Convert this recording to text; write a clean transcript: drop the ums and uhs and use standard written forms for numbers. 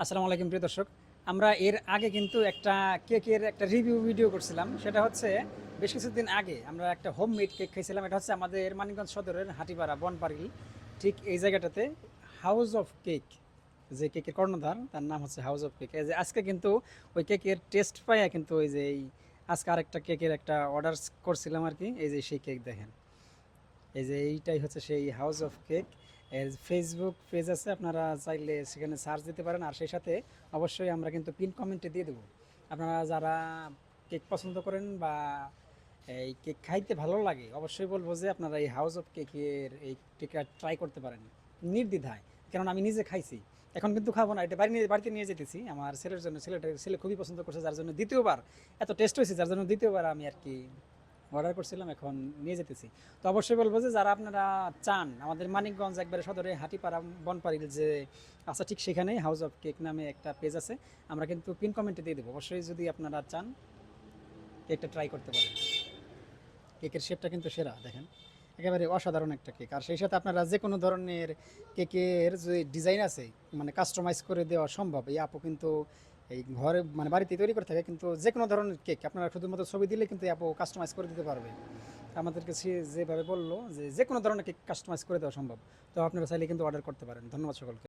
আসসালামু আলাইকুম প্রিয় দর্শক। আমরা এর আগে কিন্তু একটা কেকের একটা রিভিউ ভিডিও করছিলাম। সেটা হচ্ছে বেশ কিছুদিন আগে আমরা একটা হোমমেড কেক খাইছিলাম। এটা হচ্ছে আমাদের মানিকগঞ্জ সদরের হাটিপাড়া বনপাড়ি, ঠিক এই জায়গাটাতে হাউস অফ কেক, যে কেকের কর্ণধার তার নাম হচ্ছে হাউস অফ কেক। এই যে আজকে কিন্তু ওই কেকের টেস্ট পাইয়া কিন্তু ওই যে এই আজকে আরেকটা কেকের একটা অর্ডার করছিলাম আর কি। এই যে সেই কেক দেখেন, এই যে এইটাই হচ্ছে সেই হাউস অফ কেক। এর ফেসবুক পেজ আছে, আপনারা চাইলে সেখানে সার্চ দিতে পারেন। আর সেই সাথে অবশ্যই আমরা কিন্তু পিন কমেন্টে দিয়ে দেবো। আপনারা যারা কেক পছন্দ করেন বা এই কেক খাইতে ভালো লাগে, অবশ্যই বলবো যে আপনারা এই হাউস অফ কেকের এই কেকটা ট্রাই করতে পারেন নির্দ্বিধায়। কারণ আমি নিজে খাইছি, এখন কিন্তু খাবো না, এটা বাড়িতে নিয়ে যেতেছি আমার ছেলের জন্য। ছেলে খুবই পছন্দ করছে, যার জন্য দ্বিতীয়বার এত টেস্ট হয়েছে, যার জন্য দ্বিতীয়বার আমি আর কি অর্ডার করছিলাম, এখন নিয়ে যেতেছি। তো অবশ্যই বলবো যে যারা আপনারা চান আমাদের মানিকগঞ্জ একবারে সদরে হাটিপাড়া বনপাড়ির যে আচ্ছা ঠিক সেখানেই হাউস অফ কেক নামে একটা পেজ আছে, আমরা কিন্তু পিন কমেন্টে দিয়ে দেবো। অবশ্যই যদি আপনারা চান কেকটা ট্রাই করতে পারেন। কেকের শেপটা কিন্তু সেরা, দেখেন একেবারে অসাধারণ একটা কেক। আর সেই সাথে আপনারা যে কোনো ধরনের কেকের যে ডিজাইন আছে মানে কাস্টমাইজ করে দেওয়া সম্ভব। এই আপু কিন্তু এই ঘরে মানে বাড়িতে তৈরি করে থাকে, কিন্তু যে কোনো ধরনের কেক আপনারা শুধুমাত্র ছবি দিলে কিন্তু এই আপু কাস্টমাইজ করে দিতে পারবে। আমাদেরকে সে যেভাবে বললো যে যে কোনো ধরনের কেক কাস্টমাইজ করে দেওয়া সম্ভব। তো আপনারা চাইলে কিন্তু অর্ডার করতে পারেন। ধন্যবাদ সকলকে।